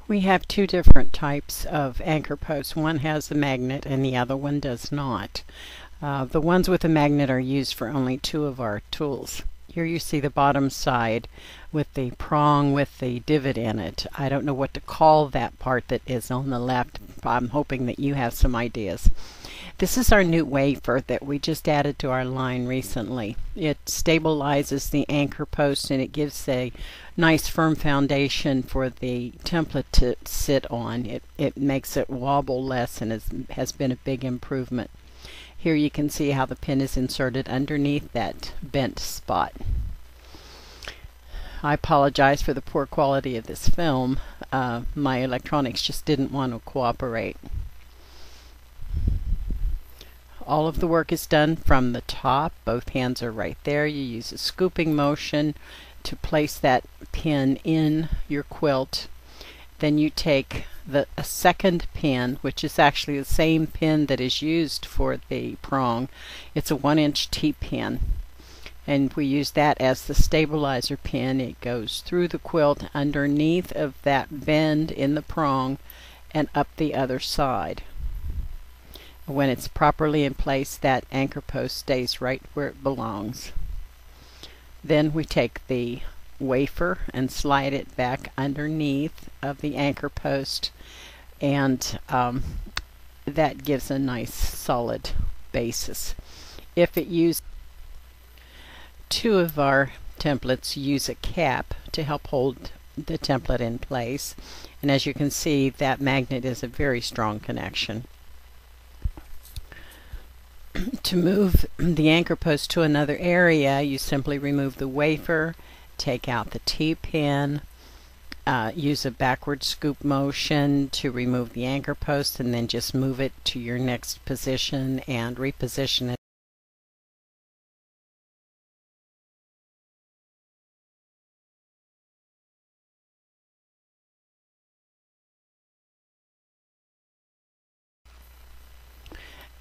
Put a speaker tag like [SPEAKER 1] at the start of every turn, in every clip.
[SPEAKER 1] We have two different types of anchor posts. One has a magnet and the other one does not. The ones with the magnet are used for only two of our tools. Here you see the bottom side with the prong with the divot in it. I don't know what to call that part that is on the left. I'm hoping that you have some ideas. This is our new wafer that we just added to our line recently. It stabilizes the anchor post and it gives a nice firm foundation for the template to sit on. It makes it wobble less and has been a big improvement. Here you can see how the pin is inserted underneath that bent spot. I apologize for the poor quality of this film. My electronics just didn't want to cooperate. All of the work is done from the top. Both hands are right there. You use a scooping motion to place that pin in your quilt. Then you take a second pin, which is actually the same pin that is used for the prong. It's a 1-inch T-pin. And we use that as the stabilizer pin. It goes through the quilt underneath of that bend in the prong and up the other side. When it's properly in place, that anchor post stays right where it belongs. Then we take the wafer and slide it back underneath of the anchor post, and that gives a nice solid basis. If it used two of our templates use a cap to help hold the template in place, and as you can see, that magnet is a very strong connection. To move the anchor post to another area, you simply remove the wafer, take out the T-pin, use a backward scoop motion to remove the anchor post, and then just move it to your next position and reposition it.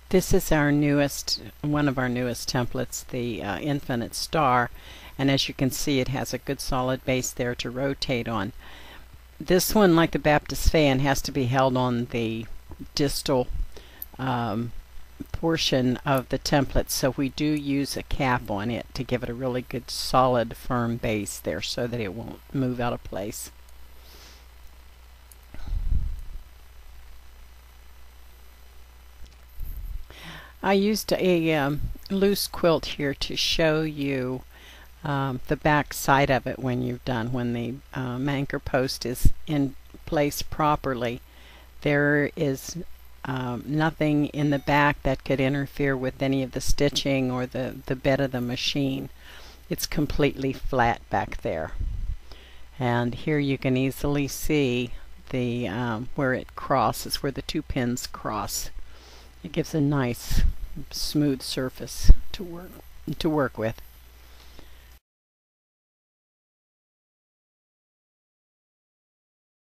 [SPEAKER 1] This is our one of our newest templates, the Infinite Star, and as you can see, it has a good solid base there to rotate on. This one, like the Baptist fan, has to be held on the distal portion of the template, so we do use a cap on it to give it a really good solid firm base there so that it won't move out of place. I used a loose quilt here to show you the back side of it when you're done. When the anchor post is in place properly, there is nothing in the back that could interfere with any of the stitching or the bed of the machine. It's completely flat back there. And here you can easily see the where it crosses, where the two pins cross. It gives a nice smooth surface to work with.